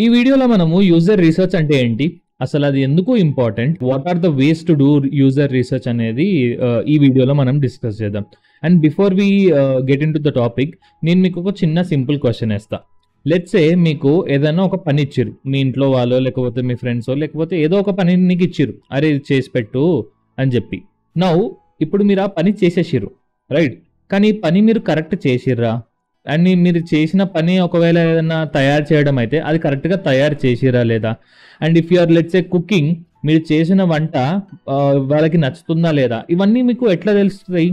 ఈ వీడియోలో మనము యూజర్ రీసెర్చ్ అంటే ఏంటి, అసలు అది ఎందుకు important, what are the ways to do user research అనేది ఈ వీడియోలో మనం డిస్కస్ చేద్దాం. And before we get into the topic, నేను మీకు ఒక చిన్న సింపుల్ క్వశ్చన్ వేస్తా. లెట్స్ సే మీకు ఏదైనా ఒక పని ఇచ్చిరు, మీ ఇంట్లో వాళ్ళు లేకపోతే మీ ఫ్రెండ్స్ లేకపోతే ఏదో ఒక పని నీకు ఇచ్చిరు, అరే ఇది చేసి పెట్టు అని చెప్పి. నౌ ఇప్పుడు మీరు ఆ పని చేసేసిర్రు, రైట్? కానీ ఈ పని మీరు కరెక్ట్ చేసిర్రా? అండ్ మీరు చేసిన పని ఒకవేళ ఏదైనా తయారు చేయడం అయితే అది కరెక్ట్గా తయారు చేసిరా లేదా? And if you are let's A cooking, మీరు చేసిన వంట వాళ్ళకి నచ్చుతుందా లేదా? ఇవన్నీ మీకు ఎట్లా తెలుస్తాయి,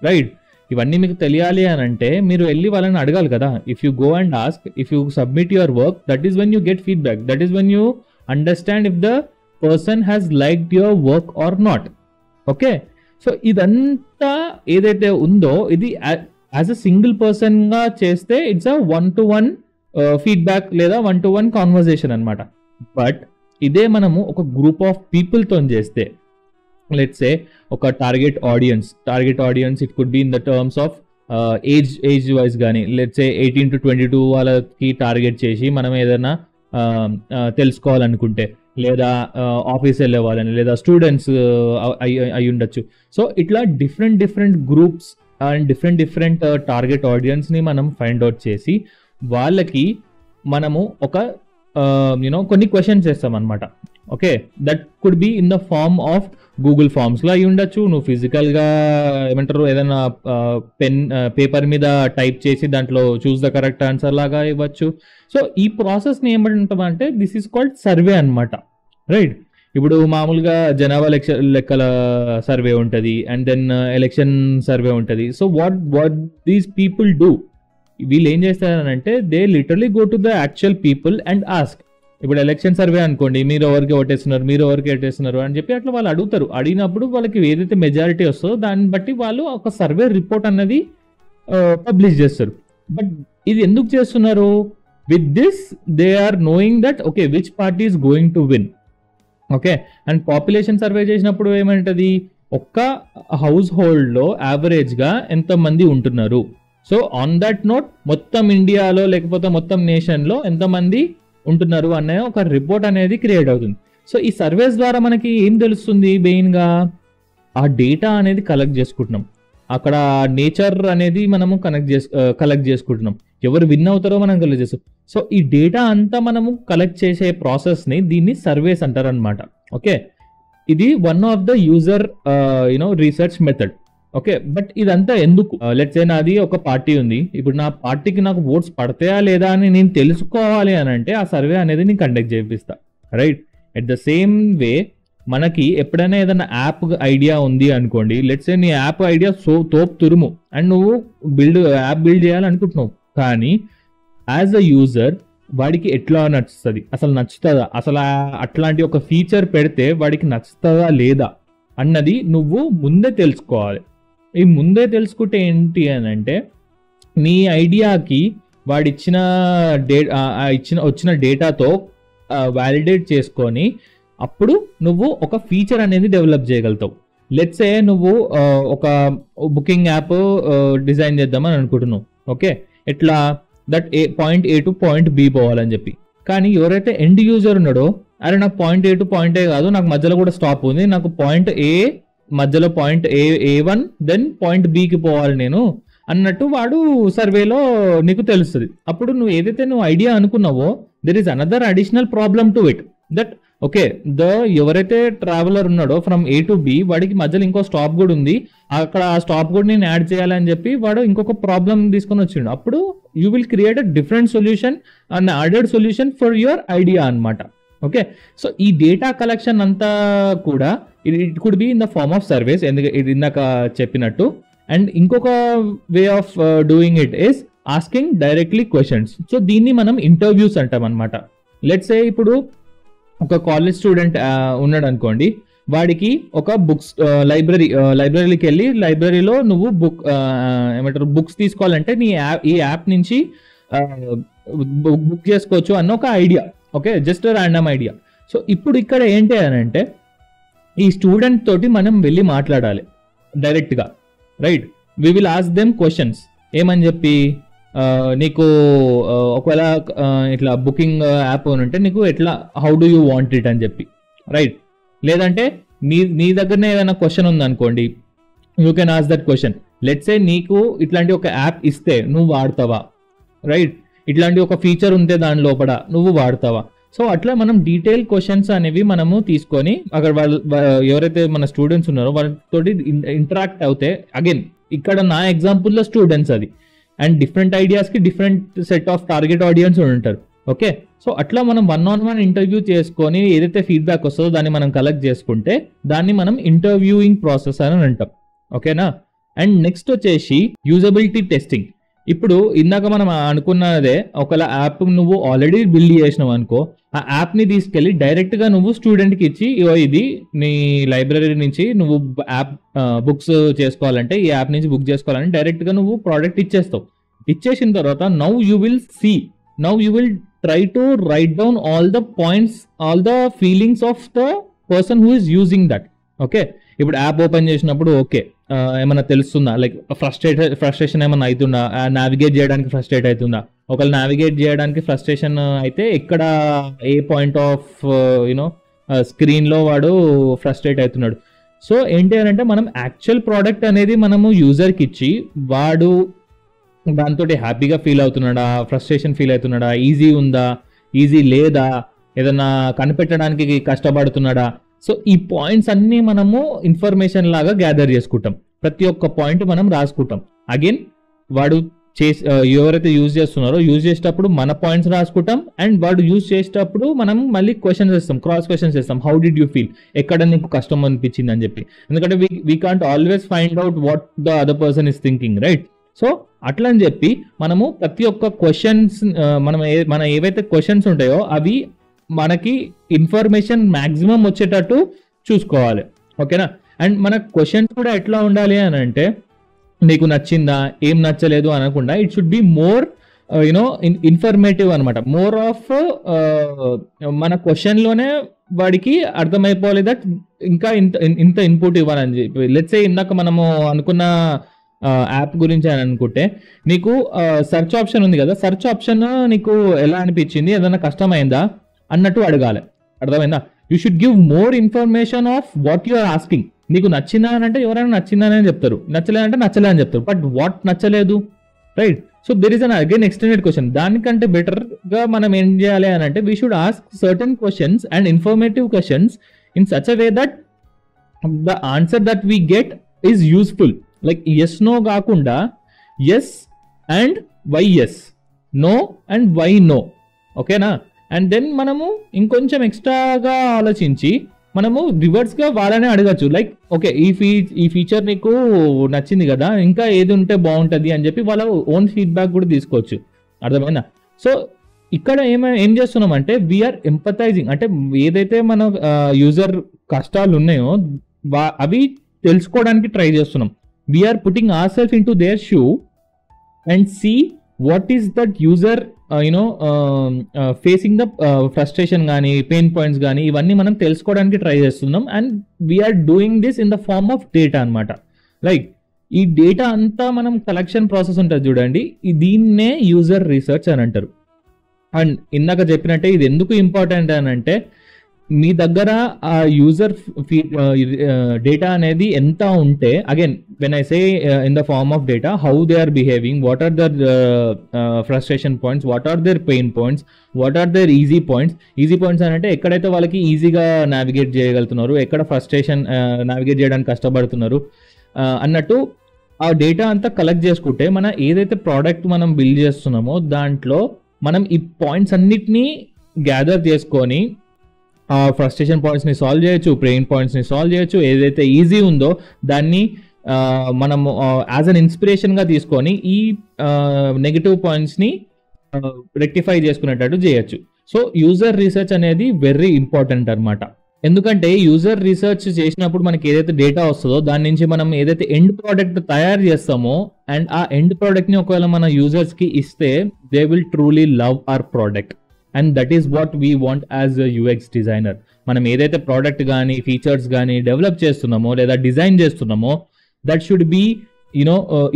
రైట్? ఇవన్నీ మీకు తెలియాలి అని అంటే మీరు వెళ్ళి వాళ్ళని అడగాలి కదా. If you go and ask, if you submit your work, that is when you get feedback, that is when you understand if the person has liked your work or not. Okay, so ఇదంతా ఏదైతే ఉందో ఇది as a single person గా చేస్తే it's a 1-to-1 feedback లేదా 1-to-1 conversation అనమాట. But ఇదే మనము ఒక గ్రూప్ ఆఫ్ పీపుల్ తో చేస్తే, లెట్స్ సే ఒక target audience it could be in the terms of age wise కానీ, లెట్స్ సే 18 to 22 వాళ్ళకి టార్గెట్ చేసి మనం ఏదైనా తెలుసుకోవాలనుకుంటే, లేదా ఆఫీస్ వెళ్ళే వాళ్ళని, లేదా స్టూడెంట్స్ అయి ఉండొచ్చు. సో ఇట్లా different groups and different target ఆడియన్స్ని మనం ఫైండ్ అవుట్ చేసి వాళ్ళకి మనము ఒక కొన్ని క్వశ్చన్స్ చేస్తాం అనమాట. Okay, that could be in the form of Google ఫార్మ్స్లో అయి ఉండొచ్చు, నువ్వు ఫిజికల్గా ఏమంటారు ఏదైనా పేపర్ మీద టైప్ చేసి దాంట్లో చూస్ ద కరెక్ట్ ఆన్సర్ లాగా ఇవ్వచ్చు. సో ఈ ప్రాసెస్ని ఏమంటామంటే దిస్ ఈస్ కాల్డ్ సర్వే అనమాట, రైట్? ఇప్పుడు మామూలుగా జనాభా లెక్కల సర్వే ఉంటుంది, అండ్ దెన్ ఎలక్షన్ సర్వే ఉంటుంది. So what these people do, వీళ్ళు ఏం చేస్తారంటే they literally go to the actual people and ask. ఇప్పుడు ఎలక్షన్ సర్వే అనుకోండి, మీరు ఎవరికి ఓటేస్తున్నారు అని చెప్పి అట్లా వాళ్ళు అడుగుతారు. అడిగినప్పుడు వాళ్ళకి ఏదైతే మెజారిటీ వస్తుందో దాన్ని బట్టి వాళ్ళు ఒక సర్వే రిపోర్ట్ అన్నది పబ్లిష్ చేస్తారు. బట్ ఇది ఎందుకు చేస్తున్నారు? With this they are knowing that okay which party is going to win. Okay, and population survey చేసినప్పుడు ఏమంటది, ఒక్క హౌస్ హోల్డ్లో యావరేజ్గా ఎంతమంది ఉంటున్నారు. సో ఆన్ దట్ నోట్ మొత్తం ఇండియాలో లేకపోతే మొత్తం నేషన్లో ఎంతమంది ఉంటున్నారు అనే ఒక రిపోర్ట్ అనేది క్రియేట్ అవుతుంది. సో ఈ సర్వేస్ ద్వారా మనకి ఏం తెలుస్తుంది? మెయిన్గా ఆ డేటా అనేది కలెక్ట్ చేసుకుంటున్నాం, అక్కడ నేచర్ అనేది మనము కలెక్ట్ చేసుకుంటున్నాం, ఎవరు విన్ అవుతారో మనం కలెక్ట్ చేస్తాం. సో ఈ డేటా అంతా మనము కలెక్ట్ చేసే ప్రాసెస్ని దీన్ని సర్వేస్ అంటారు అనమాట. ఓకే, ఇది one of the user research method. Okay, but ఇదంతా ఎందుకు? లెట్స్ సే నాది ఒక పార్టీ ఉంది, ఇప్పుడు నా పార్టీకి నాకు ఓట్స్ పడతాయా లేదా అని నేను తెలుసుకోవాలి అని అంటే ఆ సర్వే అనేది నేను కండక్ట్ చేపిస్తా, right? At the same way మనకి ఎప్పుడైనా ఏదైనా యాప్ ఐడియా ఉంది అనుకోండి, లెట్స్ సే నీ యాప్ ఐడియా తోపు తురుము అండ్ నువ్వు యాప్ బిల్డ్ చేయాలనుకుంటున్నావు, కానీ యాజ్ అ యూజర్ వాడికి ఎట్లా నచ్చుతుంది, అసలు నచ్చుతుందా, అసలు అట్లాంటి ఒక ఫీచర్ పెడితే వాడికి నచ్చుతుందా లేదా అన్నది నువ్వు ముందే తెలుసుకోవాలి. ఈ ముందే తెలుసుకుంటే ఏంటి అని అంటే నీ ఐడియాకి వాడిచ్చిన వచ్చిన డేటాతో వ్యాలిడేట్ చేసుకొని అప్పుడు నువ్వు ఒక ఫీచర్ అనేది డెవలప్ చేయగలుగుతావు. లెట్స్ సే నువ్వు ఒక బుకింగ్ యాప్ డిజైన్ చేద్దామని అనుకుంటున్నావు. ఓకే, ఎట్లా that point A to point B పోవాలని చెప్పి. కానీ ఎవరైతే ఎండ్ యూజర్ ఉన్నాడో, అరే నాకు point A to point A కాదు, నాకు మధ్యలో కూడా స్టాప్ ఉంది, నాకు పాయింట్ ఏ మధ్యలో పాయింట్ A1 దెన్ పాయింట్ బికి పోవాలి నేను అన్నట్టు వాడు సర్వేలో నీకు తెలుస్తుంది. అప్పుడు నువ్వు ఏదైతే ఐడియా అనుకున్నావో there is another additional problem to it, that okay ఎవరైతే ట్రావెలర్ ఉన్నాడో ఫ్రమ్ A to B వాడికి మధ్యలో ఇంకో స్టాప్ కూడా ఉంది, అక్కడ ఆ స్టాప్ కూడా నేను యాడ్ చేయాలని చెప్పి వాడు ఇంకొక ప్రాబ్లం తీసుకొని వచ్చిండు. అప్పుడు you will create a different solution and added solution for your idea అనమాట. ఓకే, సో ఈ డేటా కలెక్షన్ అంతా కూడా it could be in the form of surveys, ఇది ఇందాక చెప్పినట్టు. అండ్ ఇంకొక way of doing it is asking directly questions. సో దీన్ని మనం ఇంటర్వ్యూస్ అంటాం అనమాట. లెట్స్ సే ఇప్పుడు ఒక కాలేజ్ స్టూడెంట్ ఉన్నాడు అనుకోండి, వాడికి ఒక లైబ్రరీకి వెళ్ళి లైబ్రరీలో నువ్వు బుక్స్ తీసుకోవాలంటే ఈ యాప్ నుంచి బుక్ చేసుకోవచ్చు అన్న ఒక idea. Okay, just random idea. So ఇప్పుడు ఇక్కడ ఏంటి అని అంటే ఈ స్టూడెంట్ తోటి మనం వెళ్ళి మాట్లాడాలి డైరెక్ట్గా, right? We will ask them questions. ఏమని చెప్పి, నీకు ఒకవేళ ఇట్లా బుకింగ్ యాప్ ఉంటే నీకు ఎట్లా how do you want it అని చెప్పి, రైట్? లేదంటే నీ దగ్గరనే ఏదైనా క్వశ్చన్ ఉందనుకోండి, you can ask that question. Let's say నీకు ఇట్లాంటి ఒక యాప్ ఇస్తే నువ్వు వాడతావా, రైట్? ఇట్లాంటి ఒక ఫీచర్ ఉంటే దాని లోపల నువ్వు వాడతావా? సో అట్లా మనం డీటెయిల్ క్వశ్చన్స్ అనేవి మనము తీసుకొని అక్కడ వాళ్ళు ఎవరైతే మన స్టూడెంట్స్ ఉన్నారో వాళ్ళతో ఇంటరాక్ట్ అవుతే, అగైన్ ఇక్కడ నా ఎగ్జాంపుల్లో స్టూడెంట్స్ అది, అండ్ డిఫరెంట్ ఐడియాస్కి different set of target audience ఉంటారు. ఓకే, సో అట్లా మనం 1-on-1 ఇంటర్వ్యూ చేసుకొని ఏదైతే ఫీడ్బ్యాక్ వస్తుందో దాన్ని మనం కలెక్ట్ చేసుకుంటే దాన్ని మనం ఇంటర్వ్యూయింగ్ ప్రాసెస్ అని అంటాం. ఓకేనా? అండ్ నెక్స్ట్ వచ్చేసి యూజబిలిటీ టెస్టింగ్. ఇప్పుడు ఇందాక మనం అనుకున్నదే, ఒకవేళ యాప్ నువ్వు ఆల్రెడీ బిల్డ్ చేసినావు అనుకో, ఆ యాప్ని తీసుకెళ్ళి డైరెక్ట్గా నువ్వు స్టూడెంట్కి ఇచ్చి, ఇది నీ లైబ్రరీ నుంచి నువ్వు యాప్ బుక్స్ చేసుకోవాలంటే ఈ యాప్ నుంచి బుక్ చేసుకోవాలంటే డైరెక్ట్గా నువ్వు ప్రోడక్ట్ ఇచ్చేస్తావు. ఇచ్చేసిన తర్వాత now you will try to right down all the points, all the feelings of the person who is using that. Okay, ఇప్పుడు యాప్ ఓపెన్ చేసినప్పుడు ఓకే ఏమన్నా తెలుస్తుందా, లైక్ ఫ్రస్ట్రేషన్ ఏమన్నా అవుతుందా, నావిగేట్ చేయడానికి ఫ్రస్ట్రేట్ అవుతుందా? ఒకవేళ నావిగేట్ చేయడానికి ఫ్రస్ట్రేషన్ అయితే ఎక్కడ ఏ పాయింట్ ఆఫ్ స్క్రీన్లో వాడు ఫ్రస్ట్రేట్ అవుతున్నాడు? సో ఏంటి అని అంటే మనం యాక్చువల్ ప్రోడక్ట్ అనేది మనము యూజర్కి ఇచ్చి వాడు దాంతో హ్యాపీగా ఫీల్ అవుతున్నాడా, ఫ్రస్ట్రేషన్ ఫీల్ అవుతున్నాడా, ఈజీ ఉందా, ఈజీ లేదా, ఏదన్నా కనిపెట్టడానికి కష్టపడుతున్నాడా? సో ఈ పాయింట్స్ అన్నీ మనము ఇన్ఫర్మేషన్ లాగా గ్యాదర్ చేసుకుంటాం. ప్రతి ఒక్క పాయింట్ మనం రాసుకుంటాం. అగైన్ వాడు ఎవరైతే యూజ్ చేస్తున్నారో యూజ్ చేసేటప్పుడు మన పాయింట్స్ రాసుకుంటాం, అండ్ వాడు యూజ్ చేసేటప్పుడు మనం మళ్ళీ క్వశ్చన్స్ చేస్తాం, క్రాస్ క్వశ్చన్స్ చేస్తాం. హౌ డిడ్ యూ ఫీల్, ఎక్కడ నీకు కష్టం అనిపించింది అని చెప్పి. ఎందుకంటే we can't always find out what the other person is thinking, right? So అట్లా అని చెప్పి మనము ప్రతి ఒక్క క్వశ్చన్స్ మన ఏవైతే క్వశ్చన్స్ ఉంటాయో అవి మనకి ఇన్ఫర్మేషన్ మ్యాక్సిమం వచ్చేటట్టు చూసుకోవాలి. ఓకేనా? అండ్ మన క్వశ్చన్స్ కూడా ఎట్లా ఉండాలి అని అంటే, నీకు నచ్చిందా, ఏం నచ్చలేదు అనకుండా it should be more informative అనమాట. మోర్ ఆఫ్ మన క్వశ్చన్లోనే వాడికి అర్థమైపోవాలి దట్ ఇంకా ఇంత ఇన్పుట్ ఇవ్వాలని చెప్పి. లెట్స్ సే ఇందాక మనము అనుకున్న యాప్ గురించి అని అనుకుంటే, నీకు సెర్చ్ ఆప్షన్ ఉంది కదా, సెర్చ్ ఆప్షన్ నీకు ఎలా అనిపించింది, ఏదైనా కష్టమైందా అన్నట్టు అడగాలి. అర్థమైందా? You should give more information of what you are asking. నీకు నచ్చిందా అని అంటే ఎవరైనా నచ్చిందని అని చెప్తారు, నచ్చలేదంటే నచ్చలే అని చెప్తారు. బట్ వాట్ నచ్చలేదు, right? So there is an again extended question. దానికంటే బెటర్గా మనం ఏం చేయాలి అని అంటే, we should ask certain questions and informative questions in such a way that the answer that we get is useful. Like yes no కాకుండా yes and why yes, no and why no. ఓకేనా? And then మనము ఇంకొంచెం ఎక్స్ట్రాగా ఆలోచించి మనము రివర్స్గా వాళ్ళనే అడగచ్చు. Like okay, ఈ ఫీచర్ నీకు నచ్చింది కదా, ఇంకా ఏది ఉంటే బాగుంటుంది అని చెప్పి వాళ్ళ ఓన్ ఫీడ్బ్యాక్ కూడా తీసుకోవచ్చు. అర్థమైనా? సో ఇక్కడ ఏం చేస్తున్నామంటే వీఆర్ ఎంపథైజింగ్, అంటే ఏదైతే మన యూజర్ కష్టాలు ఉన్నాయో అవి తెలుసుకోవడానికి ట్రై చేస్తున్నాం. We're putting our self into their shoe and see what is that user facing the frustration కానీ పెయిన్ పాయింట్స్ కానీ ఇవన్నీ మనం తెలుసుకోవడానికి ట్రై చేస్తున్నాం. And we're doing this in the form of data అనమాట. లైక్ ఈ data అంతా మనం కలెక్షన్ ప్రాసెస్ ఉంటుంది చూడండి, దీన్నే యూజర్ రీసెర్చ్ అని అంటారు. అండ్ ఇందాక చెప్పినట్టే ఇది ఎందుకు ఇంపార్టెంట్ అని అంటే, మీ దగ్గర ఆ యూజర్ డేటా అనేది ఎంత ఉంటే, again when I say in the form of data, how they are behaving, what are their frustration points, what are their pain points, what are their easy points. Easy points అని అంటే ఎక్కడైతే వాళ్ళకి ఈజీగా navigate చేయగలుగుతున్నారు, ఎక్కడ frustration navigate చేయడానికి కష్టపడుతున్నారు అన్నట్టు ఆ డేటా అంతా కలెక్ట్ చేసుకుంటే మన ఏదైతే ప్రోడక్ట్ మనం బిల్డ్ చేస్తున్నామో దాంట్లో మనం ఈ పాయింట్స్ అన్నిటినీ గ్యాదర్ చేసుకొని ఆ ఫ్రస్ట్రేషన్ పాయింట్స్ని సాల్వ్ చేయొచ్చు, పెయిన్ పాయింట్స్ని సాల్వ్ చేయొచ్చు. ఏదైతే ఈజీ ఉందో దాన్ని మనం యాజ్ అన్ ఇన్స్పిరేషన్గా తీసుకొని ఈ నెగిటివ్ పాయింట్స్ని రెక్టిఫై చేసుకునేటట్టు చేయొచ్చు. సో యూజర్ రీసెర్చ్ అనేది వెరీ ఇంపార్టెంట్ అనమాట. ఎందుకంటే యూజర్ రీసెర్చ్ చేసినప్పుడు మనకి ఏదైతే డేటా వస్తుందో దాని నుంచి మనం ఏదైతే ఎండ్ ప్రోడక్ట్ తయారు చేస్తామో, అండ్ ఆ ఎండ్ ప్రోడక్ట్ని ఒకవేళ మన యూజర్స్కి ఇస్తే they will truly love our product. And that is what we want as a UX designer. మనం ఏదైతే ప్రోడక్ట్ కానీ ఫీచర్స్ కానీ డెవలప్ చేస్తున్నామో లేదా డిజైన్ చేస్తున్నామో that should be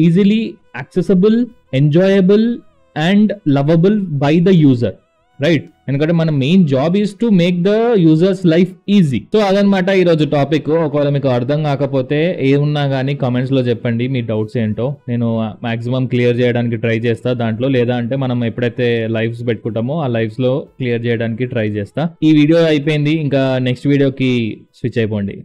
easily accessible, enjoyable and lovable by the user, right? ఎందుకంటే మన main job is to make the users life easy. So అదనమాట ఈరోజు టాపిక్. ఒకవేళ మీకు అర్థం కాకపోతే ఏమున్నా కానీ కామెంట్స్ లో చెప్పండి మీ డౌట్స్ ఏంటో, నేను మాక్సిమం క్లియర్ చేయడానికి ట్రై చేస్తా దాంట్లో. లేదా అంటే మనం ఎప్పుడైతే లైవ్స్ పెట్టుకుంటామో ఆ లైవ్స్ లో క్లియర్ చేయడానికి ట్రై చేస్తా. ఈ వీడియో అయిపోయింది, ఇంకా నెక్స్ట్ వీడియోకి స్విచ్ అయిపోండి.